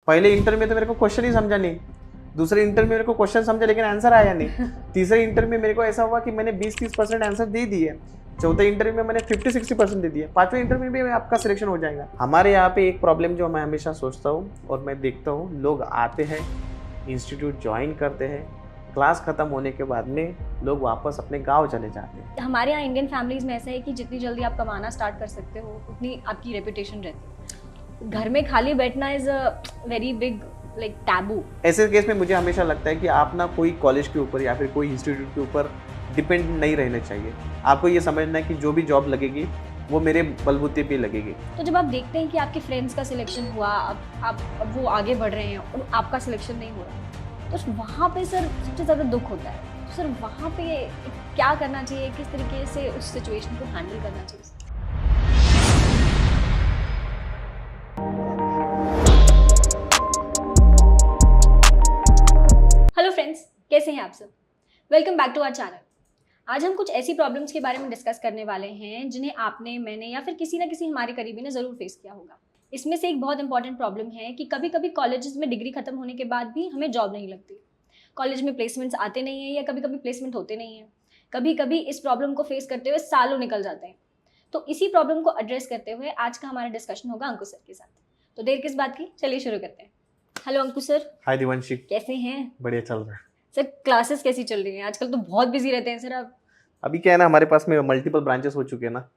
पहले इंटरव्यू में तो मेरे को क्वेश्चन ही समझा नहीं, दूसरे इंटरव्यू में मेरे को क्वेश्चन समझा लेकिन आंसर आया नहीं, तीसरे इंटरव्यू में मेरे को ऐसा हुआ कि मैंने 20-30% आंसर दे दिए, चौथे इंटरव्यू में मैंने 50-60% दे दिए, पांचवें इंटरव्यू में आपका सिलेक्शन हो जाएगा। हमारे यहाँ पे एक प्रॉब्लम जो मैं हमेशा सोचता हूँ और मैं देखता हूँ, लोग आते हैं, इंस्टीट्यूट ज्वाइन करते हैं, क्लास खत्म होने के बाद में लोग वापस अपने गांव चले जाते हैं। हमारे यहाँ इंडियन फैमिलीज में ऐसा है कि जितनी जल्दी आप कमाना स्टार्ट कर सकते हो उतनी आपकी रेपुटेशन रहती है। घर में खाली बैठना is a very big like taboo. ऐसे केस में मुझे हमेशा लगता है कि आप ना कोई कॉलेज के ऊपर या फिर कोई इंस्टीट्यूट के ऊपर डिपेंड नहीं रहना चाहिए। आपको ये समझना है कि जो भी जॉब लगेगी वो मेरे बलबूते पे लगेगी। तो जब आप देखते हैं कि आपके फ्रेंड्स का सिलेक्शन हुआ, अब वो आगे बढ़ रहे हैं और आपका सिलेक्शन नहीं हो रहा, तो वहाँ पे सर सबसे ज़्यादा दुख होता है। तो सर वहाँ पे क्या करना चाहिए, किस तरीके से उस सिचुएशन को हैंडल करना चाहिए? हेलो फ्रेंड्स, कैसे हैं आप सब? Welcome back to our channel. आज हम कुछ ऐसी प्रॉब्लम्स के बारे में डिस्कस करने वाले हैं जिन्हें आपने, मैंने या फिर किसी ना किसी हमारे करीबी ने ज़रूर फेस किया होगा। इसमें से एक बहुत इंपॉर्टेंट प्रॉब्लम है कि कभी कभी कॉलेजेस में डिग्री खत्म होने के बाद भी हमें जॉब नहीं लगती, कॉलेज में प्लेसमेंट्स आते नहीं हैं या कभी कभी प्लेसमेंट होते नहीं हैं। कभी कभी इस प्रॉब्लम को फेस करते हुए सालों निकल जाते हैं। तो इसी प्रॉब्लम को एड्रेस करते हुए आज का हमारा डिस्कशन होगा अंकुश सर के साथ। तो देर किस बात की, चलिए शुरू करते हैं। हेलो अंकुश सर। हाय दिवंशी, कैसे हैं? बढ़िया चल रहा है सर। क्लासेस कैसी चल रही हैं? आजकल तो बहुत बिजी रहते हैं सर आप। अभी क्या है ना, हमारे पास में मल्टीपल ब्रांचेस हो चुके हैं ना,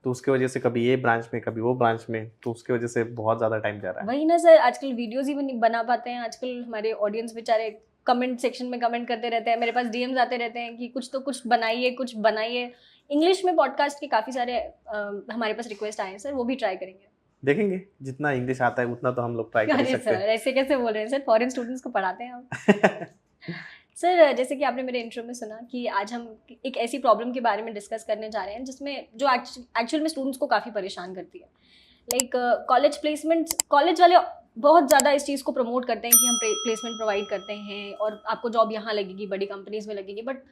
तो उसके वजह से कभी ये ब्रांच में कभी वो ब्रांच में, तो उसके वजह से बहुत ज़्यादा टाइम जा रहा है। वही ना सर, आजकल वीडियोस ही नहीं बना पाते हैं। आजकल हमारे ऑडियंस बेचारे कमेंट सेक्शन में कमेंट करते रहते हैं, मेरे पास डीएम्स आते रहते हैं कि कुछ तो कुछ बनाइए, कुछ बनाइए। इंग्लिश में पॉडकास्ट के काफ़ी सारे हमारे पास रिक्वेस्ट आए हैं सर, वो भी ट्राई करेंगे। देखेंगे, जितना इंग्लिश आता है उतना तो हम लोग ट्राई कर अरे सकते सर, हैं। ऐसे कैसे बोल रहे हैं सर? फॉरेन स्टूडेंट्स को पढ़ाते हैं हम। सर, जैसे कि आपने मेरे इंट्रो में सुना कि आज हम एक ऐसी प्रॉब्लम के बारे में डिस्कस करने जा रहे हैं जिसमें जो एक्चुअल में स्टूडेंट्स को काफ़ी परेशान करती है। लाइक कॉलेज प्लेसमेंट, कॉलेज वाले बहुत ज़्यादा इस चीज़ को प्रमोट करते हैं कि हम प्लेसमेंट प्रोवाइड करते हैं और आपको जॉब यहाँ लगेगी, बड़ी कंपनीज में लगेगी, बट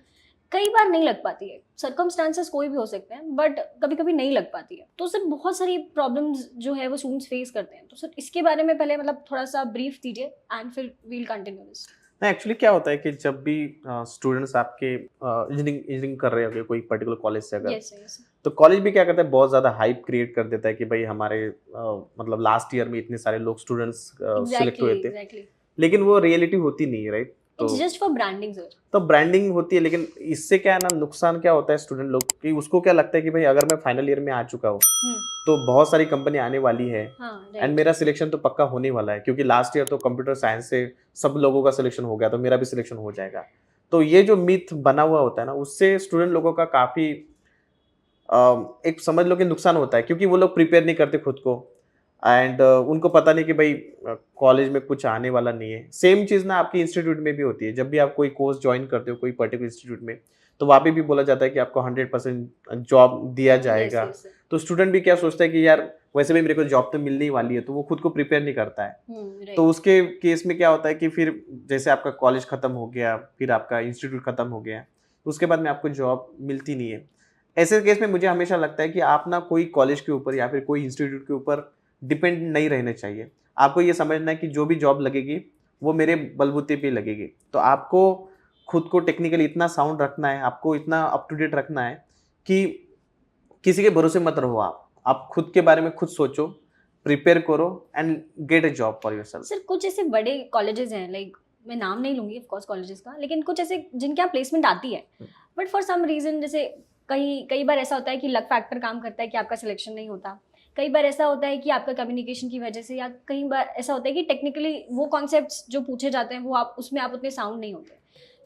कई बार नहीं लग पाती है। सर्कमस्टांसेस कोई भी हो सकते हैं, बट कभी कभी नहीं लग पाती है। तो सर बहुत सारी प्रॉब्लम्स जो है वो स्टूडेंट्स फेस करते हैं। तो सर इसके बारे में पहले मतलब थोड़ा सा ब्रीफ दीजिए एंड फिर वील कंटिन्यू दिस। नहीं, एक्चुअली क्या होता है कि जब भी स्टूडेंट्स आपके इंजीनियरिंग कर रहे होंगे कोई पर्टिकुलर कॉलेज से अगर, यस यस। तो कॉलेज भी क्या करता है, बहुत ज़्यादा हाइप क्रिएट कर देता है कि भाई हमारे मतलब लास्ट ईयर में इतने सारे लोग स्टूडेंट्स सिलेक्ट हुए थे, एग्जैक्टली। लेकिन वो रियलिटी होती नहीं है, राइट? तो it's just for branding sir. तो ब्रांडिंग होती है, लेकिन इससे क्या है ना, नुकसान क्या होता है स्टूडेंट लोग कि उसको क्या लगता है कि भाई अगर मैं फाइनल ईयर में आ चुका हूँ तो बहुत सारी कंपनी आने वाली है हाँ एंड राइट। मेरा सिलेक्शन तो पक्का होने वाला है, क्योंकि लास्ट ईयर तो कंप्यूटर साइंस से सब लोगों का सिलेक्शन हो गया, तो मेरा भी सिलेक्शन हो जाएगा। तो ये जो मिथ बना हुआ होता है ना, उससे स्टूडेंट लोगों का काफ़ी एक समझ लो कि नुकसान होता है, क्योंकि वो लोग प्रिपेयर नहीं करते खुद को एंड उनको पता नहीं कि भाई कॉलेज में कुछ आने वाला नहीं है। सेम चीज़ ना आपकी इंस्टीट्यूट में भी होती है। जब भी आप कोई कोर्स ज्वाइन करते हो कोई पर्टिकुलर इंस्टीट्यूट में, तो वहाँ पे भी बोला जाता है कि आपको 100% जॉब दिया जाएगा। Yes yes. तो स्टूडेंट भी क्या सोचता है कि यार वैसे भी मेरे को जॉब तो मिलने ही वाली है, तो वो खुद को प्रिपेयर नहीं करता है। राइट। तो उसके केस में क्या होता है कि फिर जैसे आपका कॉलेज खत्म हो गया, फिर आपका इंस्टीट्यूट खत्म हो गया, उसके बाद में आपको जॉब मिलती नहीं है। ऐसे केस में मुझे हमेशा लगता है कि आप ना कोई कॉलेज के ऊपर या फिर कोई इंस्टीट्यूट के ऊपर डिपेंड नहीं रहना चाहिए। आपको ये समझना है कि जो भी जॉब लगेगी वो मेरे बलबूते पे लगेगी। तो आपको खुद को टेक्निकली इतना साउंड रखना है, आपको इतना अप टू डेट रखना है कि किसी के भरोसे मत रहो। आप खुद के बारे में खुद सोचो, प्रिपेयर करो and get a job for yourself. Sir कुछ ऐसे बड़े कॉलेजेस हैं, लाइक मैं नाम नहीं लूंगी ऑफ कोर्स कॉलेजेस का, लेकिन कुछ ऐसे जिनके यहाँ प्लेसमेंट आती है, बट फॉर सम रीजन, जैसे कई बार ऐसा होता है कि लक फैक्टर काम करता है कि आपका सिलेक्शन नहीं होता। कई बार ऐसा होता है कि आपका कम्युनिकेशन की वजह से, या कई बार ऐसा होता है कि टेक्निकली वो कॉन्सेप्ट्स जो पूछे जाते हैं वो आप उसमें आप उतने साउंड नहीं होते।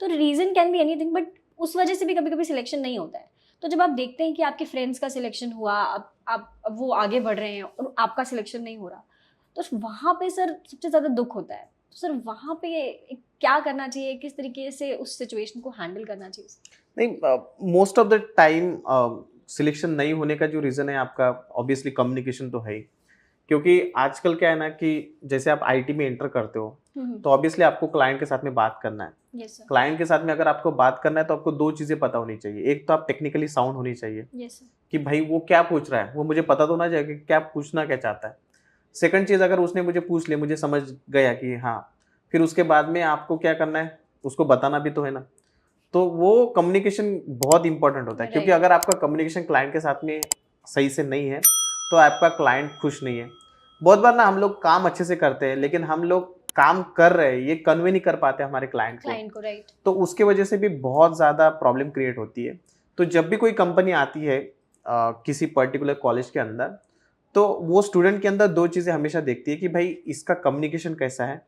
तो reason can be anything, but उस वजह से भी कभी कभी सिलेक्शन नहीं होता है। तो जब आप देखते हैं कि आपके फ्रेंड्स का सिलेक्शन हुआ, अब वो आगे बढ़ रहे हैं और आपका सिलेक्शन नहीं हो रहा, तो वहाँ पे सर सबसे ज़्यादा दुख होता है। तो सर वहाँ पे क्या करना चाहिए, किस तरीके से उस सिचुएशन को हैंडल करना चाहिए? नहीं, most of the time selection नहीं होने का जो रीज़न है आपका, ऑब्वियसली कम्युनिकेशन तो है ही। क्योंकि आजकल क्या है ना कि जैसे आप आईटी में एंटर करते हो, तो ऑब्वियसली आपको क्लाइंट के साथ में बात करना है। Yes sir. क्लाइंट के साथ में अगर आपको बात करना है तो आपको दो चीज़ें पता होनी चाहिए। एक तो आप टेक्निकली साउंड होनी चाहिए यस सर। कि भाई वो क्या पूछ रहा है, वो मुझे पता तो होना चाहिए कि क्या पूछना क्या चाहता है। सेकंड चीज़ अगर उसने मुझे पूछ लिया, मुझे समझ गया कि हाँ, फिर उसके बाद में आपको क्या करना है, उसको बताना भी तो है ना। तो वो कम्युनिकेशन बहुत इंपॉर्टेंट होता है, क्योंकि राइट। अगर आपका कम्युनिकेशन क्लाइंट के साथ में सही से नहीं है, तो आपका क्लाइंट खुश नहीं है। बहुत बार ना हम लोग काम अच्छे से करते हैं, लेकिन हम लोग काम कर रहे हैं, ये कन्वे नहीं कर पाते हमारे क्लाइंट को, क्लाइंट को, राइट। तो उसके वजह से भी बहुत ज़्यादा प्रॉब्लम क्रिएट होती है। तो जब भी कोई कंपनी आती है किसी पर्टिकुलर कॉलेज के अंदर, तो वो स्टूडेंट के अंदर 2 चीज़ें हमेशा देखती है कि भाई इसका कम्युनिकेशन कैसा है,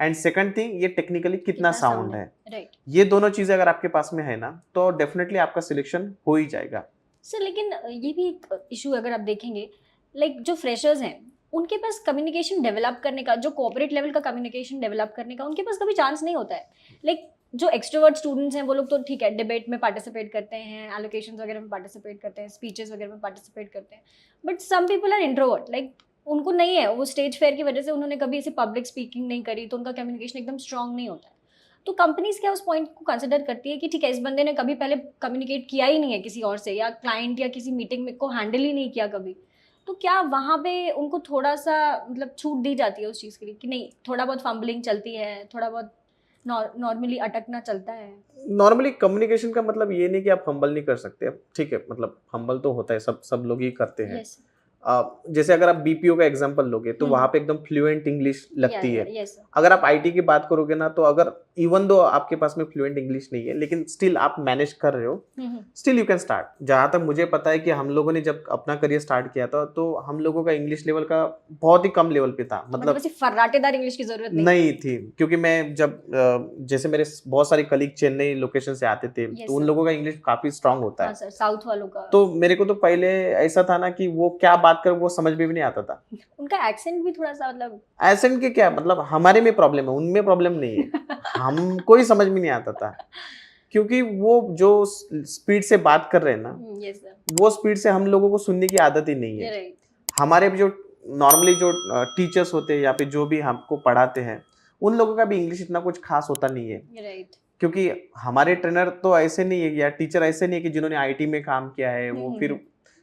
एंड सेकंड थिंग ये टेक्निकली कितना साउंड है। राइट। ये दोनों चीज़ें अगर आपके पास में है ना, तो डेफिनेटली आपका सिलेक्शन हो ही जाएगा। सर लेकिन ये भी एक इशू अगर आप देखेंगे, लाइक जो फ्रेशर्स हैं उनके पास कम्युनिकेशन डेवलप करने का, जो कॉर्पोरेट लेवल का कम्युनिकेशन डेवलप करने का उनके पास कभी चांस नहीं होता है। लाइक जो एक्सट्रोवर्ट स्टूडेंट्स हैं वो लोग तो ठीक है, डिबेट में पार्टिसिपेट करते हैं, एलोकेशंस वगैरह में पार्टिसिपेट करते हैं, स्पीचेस वगैरह में पार्टिसिपेट करते हैं, but some people are introvert, like उनको नहीं है, वो स्टेज फेयर की वजह से उन्होंने कभी ऐसे पब्लिक स्पीकिंग नहीं करी, तो उनका कम्युनिकेशन एकदम स्ट्रांग नहीं होता है। तो कंपनीज क्या उस पॉइंट को कंसिडर करती है कि ठीक है, इस बंदे ने कभी पहले कम्युनिकेट किया ही नहीं है किसी और से, या क्लाइंट या किसी मीटिंग में को हैंडल ही नहीं किया कभी, तो क्या वहाँ पे उनको थोड़ा सा मतलब छूट दी जाती है उस चीज़ के लिए कि नहीं, थोड़ा बहुत फंबलिंग चलती है, थोड़ा बहुत नॉर्मली अटकना चलता है? नॉर्मली कम्युनिकेशन का मतलब ये नहीं कि आप हम्बल नहीं कर सकते, ठीक है, मतलब हम्बल तो होता है, सब सब लोग ही करते हैं। यस। जैसे अगर आप बीपीओ का एग्जांपल लोगे, तो वहाँ हम्म। पे एकदम फ्लुएंट इंग्लिश लगती है। यस। अगर आप आईटी की बात करोगे ना, तो अगर इवन दो आपके पास में फ्लुएंट इंग्लिश नहीं है, लेकिन स्टिल आप मैनेज कर रहे हो, स्टिल यू कैन स्टार्ट। जहाँ तक मुझे पता है कि हम लोगों ने जब अपना करियर स्टार्ट किया था, तो हम लोगों का इंग्लिश लेवल का बहुत ही कम लेवल पे था, मतलब ऐसी फर्राटेदार इंग्लिश की जरूरत नहीं थी। क्योंकि मैं जब जैसे मेरे बहुत सारे कलीग चेन्नई लोकेशन से आते थे, Yes, तो उन sir. लोगों का इंग्लिश काफी स्ट्रांग होता हाँ है। सर, साउथ वालों का तो मेरे को तो पहले ऐसा था ना कि वो क्या बात कर वो समझ में भी नहीं आता था। उनका एक्सेंट भी थोड़ा सा मतलब एसेंट के क्या मतलब, हमारे में प्रॉब्लम है, उनमें प्रॉब्लम नहीं है। हमको ही समझ में नहीं आता था, क्योंकि वो जो स्पीड से बात कर रहे हैं ना, यस सर, वो स्पीड से हम लोगों को सुनने की आदत ही नहीं है। राइट। हमारे जो नॉर्मली जो टीचर्स होते हैं या फिर जो भी हमको पढ़ाते हैं, उन लोगों का भी इंग्लिश इतना कुछ खास होता नहीं है, राइट। क्योंकि हमारे ट्रेनर तो ऐसे नहीं है या टीचर ऐसे नहीं है कि जिन्होंने आईटी में काम किया है, वो फिर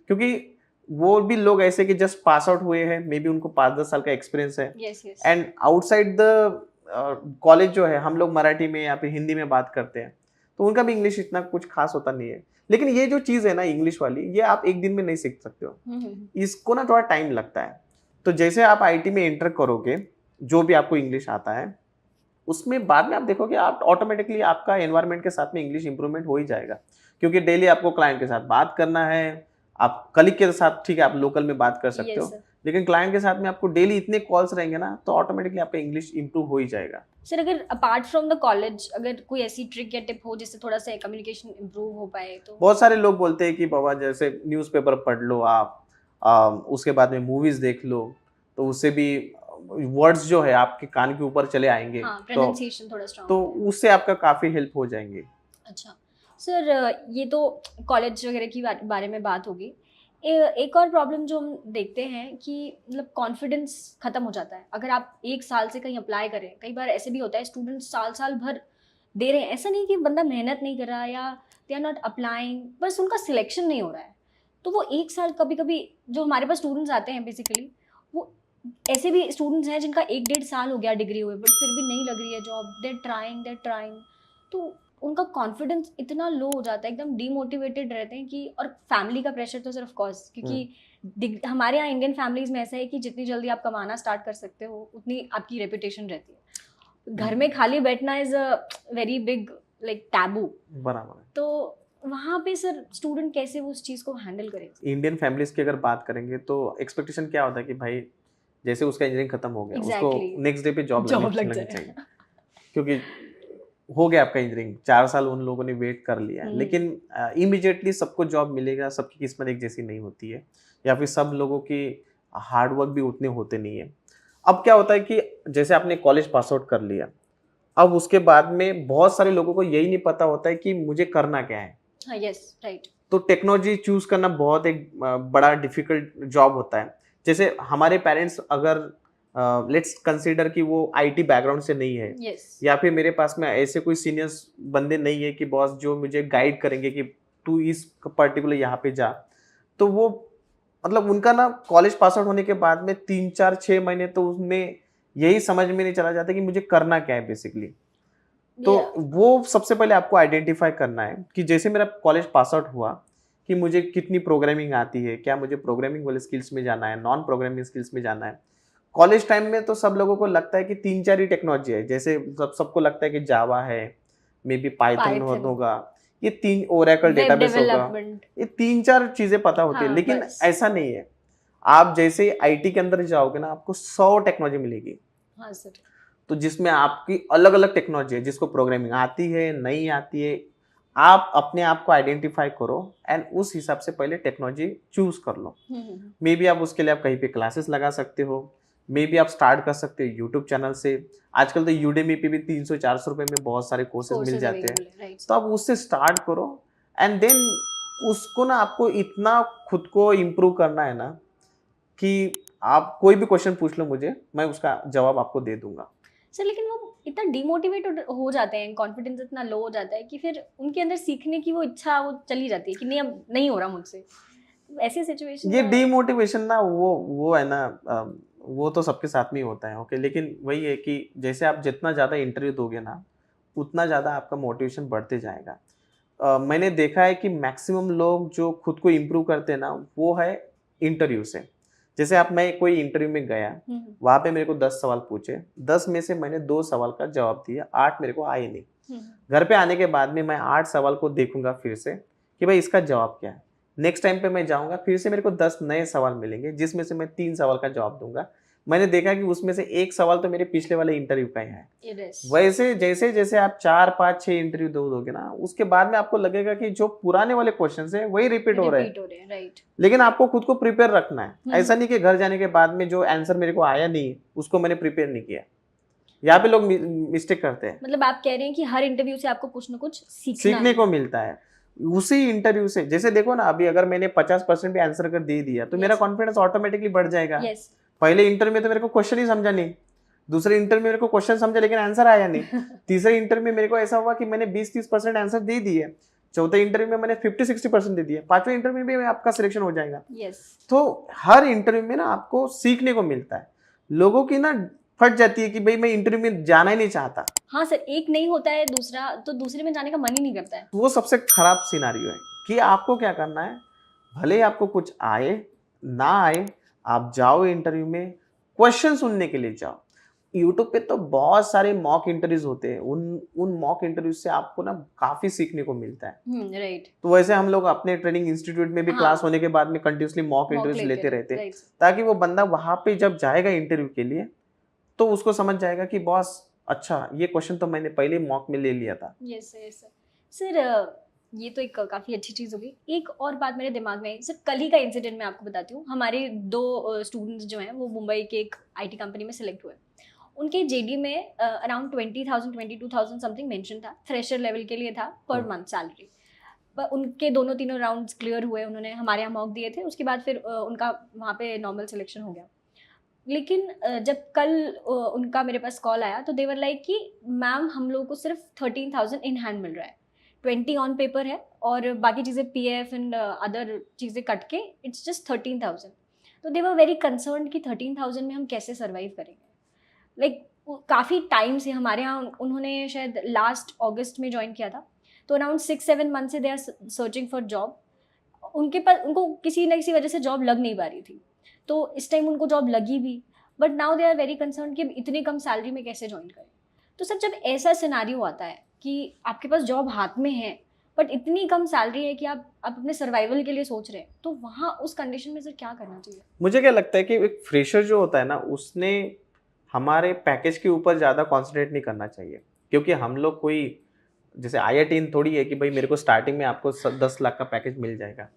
क्योंकि वो भी लोग ऐसे कि जस्ट पास आउट हुए हैं, मे बी उनको 5-10 साल का एक्सपीरियंस है, yes yes. And outside the college जो है हम लोग मराठी में या फिर हिंदी में बात करते हैं, तो उनका भी इंग्लिश इतना कुछ खास होता नहीं है। लेकिन ये जो चीज़ है ना इंग्लिश वाली, ये आप एक दिन में नहीं सीख सकते हो, इसको ना थोड़ा टाइम लगता है। तो जैसे आप आईटी में एंटर करोगे, जो भी आपको इंग्लिश आता है, उसमें बाद में आप देखोगे आप ऑटोमेटिकली आपका एनवायरनमेंट के साथ में इंग्लिश इंप्रूवमेंट हो ही जाएगा, क्योंकि डेली आपको क्लाइंट के साथ बात करना है। आप कलीग के साथ ठीक है आप लोकल में बात कर सकते हो, लेकिन क्लाइंट के साथ में आपको डेली इतने कॉल्स रहेंगे ना, तो ऑटोमेटिकली आपका इंग्लिश इंप्रूव हो ही जाएगा। सर अगर अपार्ट फ्रॉम द कॉलेज अगर कोई ऐसी ट्रिक या टिप हो जिससे थोड़ा सा कम्युनिकेशन इंप्रूव हो पाए तो? बहुत सारे लोग बोलते हैं कि बाबा जैसे न्यूज़पेपर पढ़ लो आप, उसके बाद में मूवीज देख लो, तो उससे भी वर्ड्स जो है आपके कान के ऊपर चले आएंगे, हाँ, प्रोनाउंसिएशन थोड़ा स्ट्रांग तो हो। उससे आपका काफी हेल्प हो जाएंगे। अच्छा सर, ये तो कॉलेज वगैरह की बारे में बात होगी। एक और प्रॉब्लम जो हम देखते हैं कि मतलब कॉन्फिडेंस खत्म हो जाता है अगर आप एक साल से कहीं अप्लाई करें। कई बार ऐसे भी होता है स्टूडेंट साल साल भर दे रहे हैं, ऐसा नहीं कि बंदा मेहनत नहीं कर रहा या दे आर नॉट अप्लाइंग, बस उनका सिलेक्शन नहीं हो रहा है। तो वो एक साल, कभी कभी जो हमारे पास स्टूडेंट्स आते हैं बेसिकली, वो ऐसे भी स्टूडेंट्स हैं जिनका 1-1.5 साल हो गया डिग्री हुए, बट फिर भी नहीं लग रही है जॉब, दे ट्राइंग। तो उनका कॉन्फिडेंस इतना लो हो जाता है, एकदम डीमोटिवेटेड रहते हैं कि, और फैमिली का प्रेशर तो सिर्फ कोर्स, क्योंकि हमारे यहाँ इंडियन फैमिलीज में ऐसा है कि जितनी जल्दी आप कमाना स्टार्ट कर सकते हो उतनी आपकी रेपुटेशन रहती है। घर में खाली बैठना is a very big like taboo. बराबर है। तो वहाँ पे सर स्टूडेंट कैसे वो उस चीज़ को हैंडल करें? इंडियन फैमिलीज की अगर बात करेंगे तो एक्सपेक्टेशन क्या होता है कि भाई जैसे उसका इंजीनियरिंग खत्म हो गया, उसको नेक्स्ट डे पे जॉब लगनी चाहिए, क्योंकि हो गया आपका इंजीनियरिंग, 4 साल उन लोगों ने वेट कर लिया है, लेकिन इमीडिएटली सबको जॉब मिलेगा, सबकी किस्मत एक जैसी नहीं होती है, या फिर सब लोगों की हार्डवर्क भी उतने होते नहीं है। अब क्या होता है कि जैसे आपने कॉलेज पास आउट कर लिया, अब उसके बाद में बहुत सारे लोगों को यही नहीं पता होता है कि मुझे करना क्या है। हाँ, यस, राइट। तो टेक्नोलॉजी चूज करना बहुत एक बड़ा डिफिकल्ट जॉब होता है। जैसे हमारे पेरेंट्स अगर लेट्स कंसीडर कि वो आईटी बैकग्राउंड से नहीं है, yes. या फिर मेरे पास में ऐसे कोई सीनियर्स बंदे नहीं है कि बॉस जो मुझे गाइड करेंगे कि तू इस पर्टिकुलर यहाँ पे जा, तो वो मतलब उनका ना कॉलेज पास आउट होने के बाद में 3 4 6 महीने तो उसमें यही समझ में नहीं चला जाता कि मुझे करना क्या है बेसिकली। तो वो सबसे पहले आपको आइडेंटिफाई करना है कि जैसे मेरा कॉलेज पास आउट हुआ कि मुझे कितनी प्रोग्रामिंग आती है, क्या मुझे प्रोग्रामिंग वाले स्किल्स में जाना है, नॉन प्रोग्रामिंग स्किल्स में जाना है। कॉलेज टाइम में तो सब लोगों को लगता है कि 3 4 ही टेक्नोलॉजी है, जैसे सबको लगता है कि जावा है, मे बी पाइथन पाइथन, होगा, ये 3 ओरेकल वेब डेटाबेस होगा, डेवलपमेंट, ये 3 4 चीजें पता होती है, हाँ लेकिन बस। ऐसा नहीं है। आप जैसे आईटी के अंदर जाओगे ना, आपको 100 टेक्नोलॉजी मिलेगी। हाँ सर। तो जिसमें आपकी अलग अलग टेक्नोलॉजी है, जिसको प्रोग्रामिंग आती है नहीं आती है, आप अपने आप को आइडेंटिफाई करो एंड उस हिसाब से पहले टेक्नोलॉजी चूज कर लो। मे बी आप उसके लिए आप कहीं पे क्लासेस लगा सकते हो, मे बी आप स्टार्ट कर सकते हो यूट्यूब चैनल से। आजकल तो यूडेमी पे भी 300 400 रुपए में बहुत सारे कोर्सेज मिल कोर्सेज जाते हैं, अवेलेबल है, राइट। तो आप उससे स्टार्ट करो एंड देन उसको ना आपको इतना खुद को इम्प्रूव करना है ना कि आप कोई भी क्वेश्चन पूछ लो मुझे, मैं उसका जवाब आपको दे दूंगा। सर लेकिन वो इतना डिमोटिवेटेड हो जाते हैं, कॉन्फिडेंस इतना लो हो जाता है कि फिर उनके अंदर सीखने की वो इच्छा वो चली जाती है कि नहीं अब नहीं हो रहा मुझसे। ऐसी सिचुएशन ये में डीमोटिवेशन ना वो है ना, वो तो सबके साथ में ही होता है, ओके। लेकिन वही है कि जैसे आप जितना ज़्यादा इंटरव्यू दोगे ना, उतना ज़्यादा आपका मोटिवेशन बढ़ते जाएगा। मैंने देखा है कि मैक्सिमम लोग जो खुद को इम्प्रूव करते हैं ना, वो है इंटरव्यू से। जैसे आप मैं कोई इंटरव्यू में गया, वहाँ पे मेरे को 10 सवाल पूछे, 10 में से मैंने 2 सवाल का जवाब दिया, 8 मेरे को आए नहीं। घर पे आने के बाद में मैं 8 सवाल को देखूंगा फिर से कि भाई इसका जवाब क्या है। नेक्स्ट टाइम पे मैं जाऊंगा, फिर से मेरे को 10 नए सवाल मिलेंगे, जिसमें से मैं 3 सवाल का जवाब दूंगा। मैंने देखा कि उसमें से एक सवाल तो मेरे पिछले वाले इंटरव्यू का ही है। वैसे जैसे जैसे आप 4 5 6 इंटरव्यू दोगे ना, उसके बाद में आपको लगेगा कि जो पुराने वाले क्वेश्चन है वही रिपीट हो रहे हैं। राइट। लेकिन आपको खुद को प्रिपेयर रखना है। ऐसा नहीं कि घर जाने के बाद में जो आंसर मेरे को आया नहीं उसको मैंने प्रिपेयर नहीं किया। यहाँ पे लोग मिस्टेक करते हैं। मतलब आप कह रहे हैं कि हर इंटरव्यू से आपको कुछ ना कुछ सीखने को मिलता है उसी इंटरव्यू से। जैसे देखो ना, अभी अगर मैंने 50% भी आंसर कर दे दिया तो मेरा कॉन्फिडेंस ऑटोमेटिकली बढ़ जाएगा। यस। पहले इंटरव्यू में तो मेरे को क्वेश्चन ही समझा नहीं, दूसरे इंटरव्यू में मेरे को क्वेश्चन समझा लेकिन आंसर आया नहीं, तीसरे इंटरव्यू में मेरे को ऐसा हुआ कि मैंने 20 30% आंसर दे दिए, चौथे इंटरव्यू में मैंने 50 60% दे दिए, पांचवें इंटरव्यू में आपका सिलेक्शन हो जाएगा। तो हर इंटरव्यू में ना आपको सीखने को मिलता है। लोगों की ना फट जाती है कि भाई मैं इंटरव्यू में जाना ही नहीं चाहता। हाँ सर, एक नहीं होता है दूसरा तो दूसरे में जाने का मन ही नहीं करता है। वो सबसे खराब सिनारियो है कि आपको क्या करना है, भले ही आपको कुछ आए ना आए, आप जाओ इंटरव्यू में, क्वेश्चन सुनने के लिए जाओ। यूट्यूब पे तो बहुत सारे मॉक इंटरव्यूज होते हैं, उन मॉक इंटरव्यूज से आपको ना काफी सीखने को मिलता है। राइट। तो वैसे हम लोग अपने ट्रेनिंग इंस्टीट्यूट में भी क्लास होने के बाद में कंटिन्यूसली मॉक इंटरव्यूज लेते रहते हैं, ताकि वो बंदा वहां पे जब जाएगा इंटरव्यू के लिए तो उसको समझ जाएगा कि बॉस अच्छा ये क्वेश्चन तो मैंने पहले मॉक में ले लिया था। यस सर, ये तो एक काफ़ी अच्छी चीज़ होगी। एक और बात मेरे दिमाग में आई सर, कल ही का इंसिडेंट मैं आपको बताती हूँ। हमारे 2 स्टूडेंट्स जो हैं वो मुंबई के एक आईटी कंपनी में सिलेक्ट हुए। उनके जेडी में अराउंड 20,000 22,000 समथिंग मेंशन था, थ्रेशर लेवल के लिए था पर मंथ सैलरी। पर उनके दोनों तीनों राउंड्स क्लियर हुए, उन्होंने हमारे यहाँ मॉक दिए थे, उसके बाद फिर उनका वहाँ पे नॉर्मल सिलेक्शन हो गया। लेकिन जब कल उनका मेरे पास कॉल आया तो देवर लाइक कि मैम हम लोगों को सिर्फ 13,000 इन हैंड मिल रहा है, 20 ऑन पेपर है और बाकी चीज़ें पीएफ एंड अदर चीज़ें कट के इट्स जस्ट 13,000। तो दे वर वेरी कंसर्न कि 13,000 में हम कैसे सर्वाइव करेंगे। लाइक काफ़ी टाइम से हमारे यहाँ, उन्होंने शायद लास्ट अगस्त में ज्वाइन किया था, तो अराउंड 6-7 मंथ से they are searching for job. उनके पास, उनको किसी न किसी वजह से जॉब लग नहीं पा रही थी, तो इस टाइम उनको जॉब लगी भी, but now they are very concern कि इतनी कम सैलरी में कैसे ज्वाइन करें। तो सर जब ऐसा सिनारियो आता है कि आपके पास जॉब हाथ में है बट इतनी कम सैलरी है कि आप अपने सर्वाइवल के लिए सोच रहे हैं, तो वहाँ उस कंडीशन में सर क्या करना चाहिए? मुझे क्या लगता है कि एक फ्रेशर जो होता है ना, उसने हमारे पैकेज के ऊपर ज़्यादा कॉन्सेंट्रेट नहीं करना चाहिए, क्योंकि हम लोग कोई जैसे IIT थोड़ी है कि भाई मेरे को स्टार्टिंग में आपको 10 लाख का पैकेज मिल जाएगा।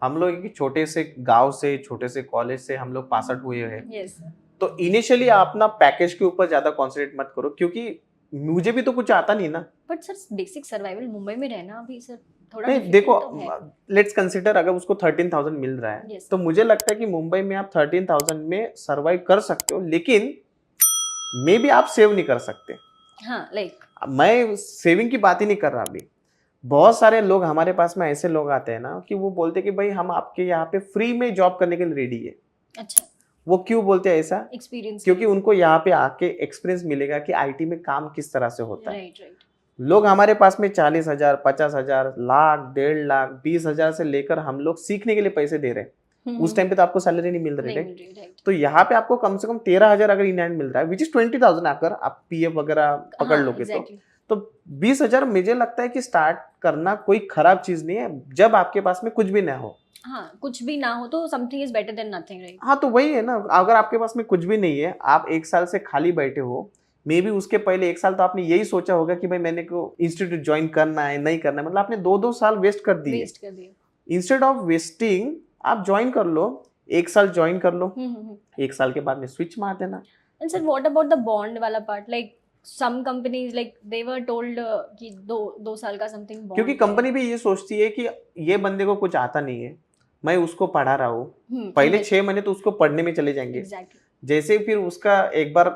हम लोग एक छोटे से गांव से, छोटे से कॉलेज से हम लोग पास आउट हुए हैं। यस। तो इनिशियली आप ना पैकेज के ऊपर ज़्यादा कॉन्सेंट्रेट मत करो, क्योंकि मुझे भी तो कुछ आता नहीं ना। But sir basic survival Mumbai में रहना भी सर थोड़ा नहीं डिफिकल्ट देखो, तो है। लेट्स कंसिडर अगर उसको 13,000 मिल रहा है, Yes. तो मुझे लगता है कि मुंबई में आप 13,000 में सर्वाइव कर सकते हो, लेकिन मे बी आप सेव नहीं कर सकते। हाँ, लाइक मैं सेविंग की बात ही नहीं कर रहा अभी, बहुत सारे लोग हमारे पास में ऐसे लोग आते हैं ना कि वो बोलते हैं कि भाई हम आपके यहाँ पे फ्री में जॉब करने के लिए रेडी है। अच्छा, वो क्यों बोलते हैं ऐसा? एक्सपीरियंस क्योंकि उनको यहाँ पे आके एक्सपीरियंस मिलेगा कि आईटी में काम किस तरह से होता है। Right, right. लोग हमारे पास में 40,000, 50,000, लाख, 1.5 लाख, 20,000 से लेकर हम लोग सीखने के लिए पैसे दे रहे हैं। उस टाइम पे तो आपको सैलरी नहीं मिल रही, नहीं right? मिल रही, राइट। तो यहाँ पे आपको कम से कम 13,000 अगर इन हैंड मिल रहा है, विच इज 20,000 अगर आप पीएफ वगैरह पकड़ हाँ, लोगे एग्जैक्टली। तो 20,000 मुझे लगता है कि स्टार्ट करना कोई खराब चीज नहीं है, जब आपके पास में कुछ भी ना हो। हाँ, कुछ भी ना हो तो something is better than nothing, right. हाँ, तो वही है ना, अगर आपके पास में कुछ भी नहीं है, आप 1 साल से खाली बैठे हो, मे बी उसके पहले 1 साल तो आपने यही सोचा होगा कि भाई मैंने को इंस्टीट्यूट ज्वाइन करना है, नहीं करना है, मतलब आपने 2-2 साल वेस्ट कर दिए। वेस्ट कर दिया। इंस्टेड ऑफ वेस्टिंग आप ज्वाइन कर लो, 1 साल ज्वाइन कर लो, 1 साल के बाद में स्विच मार देना। And sir what about the bond वाला part, like some companies like they were told कि 2 साल का समथिंग बॉन्ड। क्योंकि कंपनी भी ये सोचती है कि ये बंदे को कुछ आता नहीं है, मैं उसको पढ़ा रहा हूँ, पहले 6 महीने तो उसको पढ़ने में चले जाएंगे। एग्जैक्टली। जैसे फिर उसका एक बार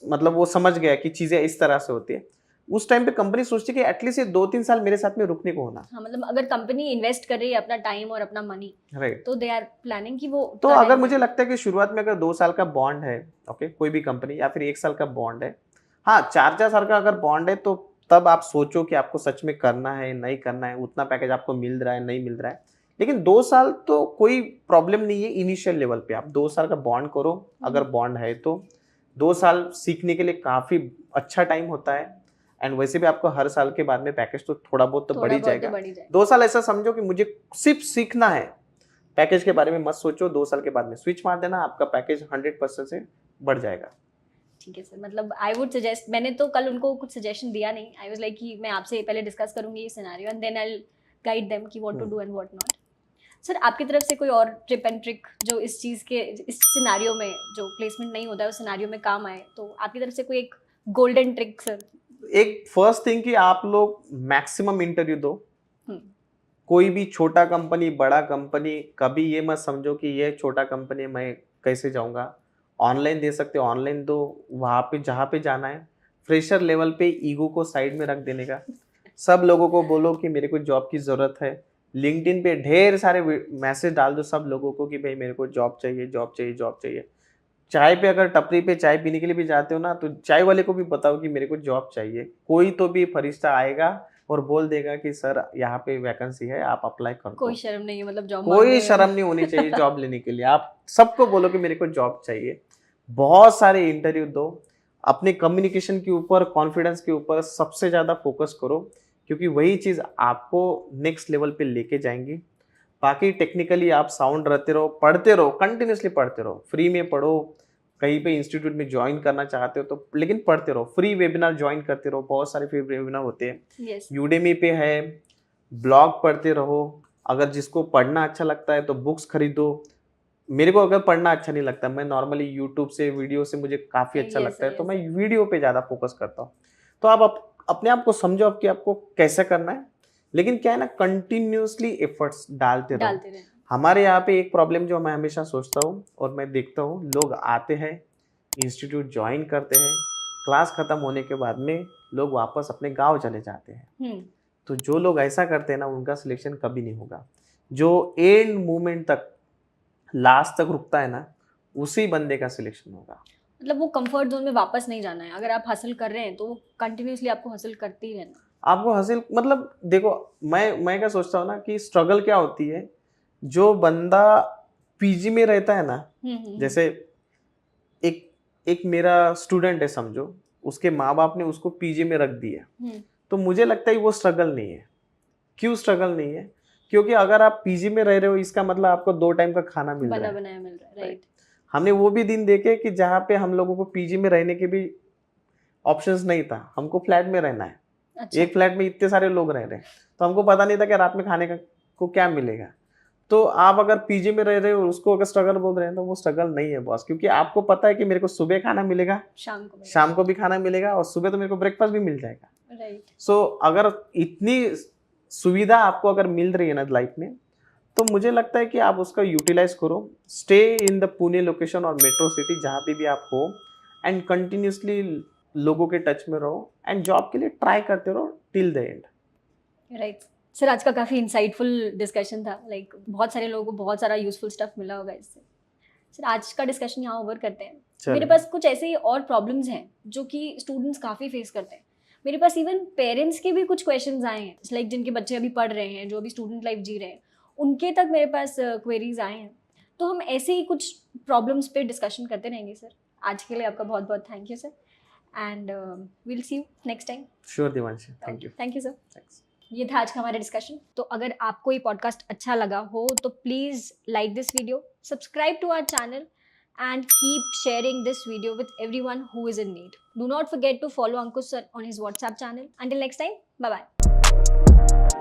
मतलब वो समझ गया कि चीजें इस तरह से होती है, उस टाइम पे कंपनी सोचती है कि एटलीस्ट ये 2-3 साल मेरे साथ में रुकने को होना। हाँ, मतलब अगर कंपनी इन्वेस्ट कर रही है अपना टाइम और अपना मनी, राइट। तो दे आर प्लानिंग कि वो तो उतना अगर time मुझे दे। लगता है कि शुरुआत में अगर 2 साल का बॉन्ड है, ओके, कोई भी कंपनी, या फिर 1 साल का बॉन्ड है, हाँ 4-4 साल का अगर बॉन्ड है, तो तब आप सोचो कि आपको सच में करना है, नहीं करना है, उतना पैकेज आपको मिल रहा है, नहीं मिल रहा है। लेकिन 2 साल तो कोई प्रॉब्लम नहीं है, इनिशियल लेवल पे आप 2 साल का बॉन्ड करो, अगर बॉन्ड है तो 2 साल सीखने के लिए काफी अच्छा टाइम होता है। एंड वैसे भी आपको हर साल के बाद में पैकेज तो थोड़ा बहुत तो बढ़ ही जाएगा। बढ़ ही जाएगा। 2 साल ऐसा समझो कि मुझे सिर्फ सीखना है, पैकेज के बारे में मत सोचो, 2 साल के बाद में स्विच मार देना, आपका पैकेज 100% से बढ़ जाएगा। ठीक है सर, मतलब आई वुड सजेस्ट, मैंने तो कल उनको कुछ सजेशन दिया नहीं, आई वाज लाइक कि मैं आपसे पहले डिस्कस करूंगी ये scenario and then I will guide them कि what to do and what not. Sir आपकी तरफ से कोई और टिप एंड ट्रिक जो इस चीज़ के, इस सिनेरियो में जो प्लेसमेंट नहीं होता है उस सिनेरियो में काम आए, तो आपकी तरफ से कोई एक गोल्डन ट्रिक सर? एक फर्स्ट थिंग कि आप लोग मैक्सिमम इंटरव्यू दो। हम्म, कोई भी छोटा कंपनी, बड़ा कंपनी, कभी ये मत समझो कि ये छोटा कंपनी मैं कैसे जाऊंगा। ऑनलाइन दे सकते हो, ऑनलाइन दो, वहाँ पे जहाँ पे जाना है। फ्रेशर लेवल पे ईगो को साइड में रख देने का, सब लोगों को बोलो कि मेरे को जॉब की ज़रूरत है। लिंक्डइन पे ढेर सारे मैसेज डाल दो सब लोगों को कि भाई मेरे को जॉब चाहिए, जॉब चाहिए, जॉब चाहिए। चाय पे अगर टपरी पे चाय पीने के लिए भी जाते हो ना, तो चाय वाले को भी बताओ कि मेरे को जॉब चाहिए। कोई तो भी फरिश्ता आएगा और बोल देगा कि सर यहाँ पे वैकेंसी है, आप अप्लाई कर दो। कोई शर्म नहीं है मतलब जॉब कोई शर्म नहीं होनी चाहिए जॉब लेने के लिए। आप सबको बोलो कि मेरे को जॉब चाहिए। बहुत सारे इंटरव्यू दो, अपने कम्युनिकेशन के ऊपर, कॉन्फिडेंस के ऊपर सबसे ज़्यादा फोकस करो, क्योंकि वही चीज़ आपको नेक्स्ट लेवल पे लेके जाएंगी। बाकी टेक्निकली आप साउंड रहते रहो, पढ़ते रहो, कंटिन्यूसली पढ़ते रहो, फ्री में पढ़ो। कहीं पे इंस्टीट्यूट में ज्वाइन करना चाहते हो तो लेकिन पढ़ते रहो, फ्री वेबिनार ज्वाइन करते रहो, बहुत सारे फ्री वेबिनार होते हैं। यस। यूडेमी पे है, ब्लॉग पढ़ते रहो। अगर जिसको पढ़ना अच्छा लगता है तो बुक्स खरीदो। मेरे को अगर पढ़ना अच्छा नहीं लगता, मैं नॉर्मली यूट्यूब से वीडियो से मुझे काफ़ी अच्छा Yes, लगता है, तो yes, मैं yes. वीडियो पे ज़्यादा फोकस करता हूँ। तो आप अपने आप को समझो अब कि आपको कैसे करना है, लेकिन क्या है ना, कंटिन्यूसली एफर्ट्स डालते रहो। डालते रहे। हमारे यहाँ पे एक प्रॉब्लम जो मैं हमेशा सोचता हूँ और मैं देखता हूँ, लोग आते हैं, इंस्टीट्यूट ज्वाइन करते हैं, क्लास खत्म होने के बाद में लोग वापस अपने गांव चले जाते हैं। तो जो लोग ऐसा करते हैं ना, उनका सिलेक्शन कभी नहीं होगा। जो एंड मोमेंट तक, लास्ट तक रुकता है ना, उसी बंदे का सिलेक्शन होगा। मतलब वो कंफर्ट जोन में वापस नहीं जाना है, अगर आप हासिल कर रहे हैं तो वो कंटिन्यूसली आपको हासिल करते ही रहना। आपको हासिल, मतलब देखो, मैं क्या सोचता हूँ ना कि स्ट्रगल क्या होती है। जो बंदा पीजी में रहता है ना, जैसे एक एक मेरा स्टूडेंट है समझो, उसके माँ बाप ने उसको पीजी में रख दिया, तो मुझे लगता है वो स्ट्रगल नहीं है। क्यों स्ट्रगल नहीं है? क्योंकि अगर आप पीजी में रह रहे हो, इसका मतलब आपको 2 टाइम का खाना मिल रहा बना है। बनाया मिल रहा है, राइट। हमने वो भी दिन देखे कि जहाँ पे हम लोगों को पीजी में रहने के भी ऑप्शंस नहीं था, हमको फ्लैट में रहना है। अच्छा। एक फ्लैट में इतने सारे लोग रह रहे हैं, तो हमको पता नहीं था कि रात में खाने का को क्या मिलेगा। तो आप अगर पीजी में रह रहे हो, उसको अगर स्ट्रगल बोल रहे हैं, तो वो स्ट्रगल नहीं है बॉस, क्योंकि आपको पता है कि मेरे को सुबह खाना मिलेगा, शाम को भी खाना मिलेगा, और सुबह तो मेरे को ब्रेकफास्ट भी मिल जाएगा। राइट। सो अगर इतनी सुविधा आपको अगर मिल रही है ना लाइफ में, तो मुझे लगता है कि आप उसका यूटिलाइज करो। Stay in the Pune location और मेट्रो सिटी, जहाँ पे भी आप हो, एंड कंटिन्यूसली लोगों के टच में रहो, एंड जॉब के लिए ट्राई करते रहो till the end. Right. Sir आज का काफ़ी इंसाइटफुल डिस्कशन था, लाइक बहुत सारे लोगों को बहुत सारा यूजफुल स्टफ मिला होगा इससे। सर आज का डिस्कशन यहाँ ओवर करते हैं। मेरे चलिए। पास कुछ ऐसे ही और प्रॉब्लम्स हैं जो कि स्टूडेंट्स काफ़ी फेस करते हैं। मेरे पास इवन पेरेंट्स के भी कुछ क्वेश्चंस आए हैं, लाइक जिनके बच्चे अभी पढ़ रहे हैं, जो अभी स्टूडेंट लाइफ जी रहे हैं, उनके तक मेरे पास क्वेरीज आए हैं। तो हम ऐसे ही कुछ प्रॉब्लम्स पे डिस्कशन करते रहेंगे सर। आज के लिए आपका बहुत बहुत thank you sir, and will see you next time. Sure Devanshi, thank you. Thank you sir. Thanks. ये था आज का हमारा डिस्कशन। तो अगर आपको ये पॉडकास्ट अच्छा लगा हो तो please like this video, subscribe to our channel and keep sharing this video with everyone who is in need. Do not forget to follow Ankush sir on his WhatsApp channel. Until next time, bye bye.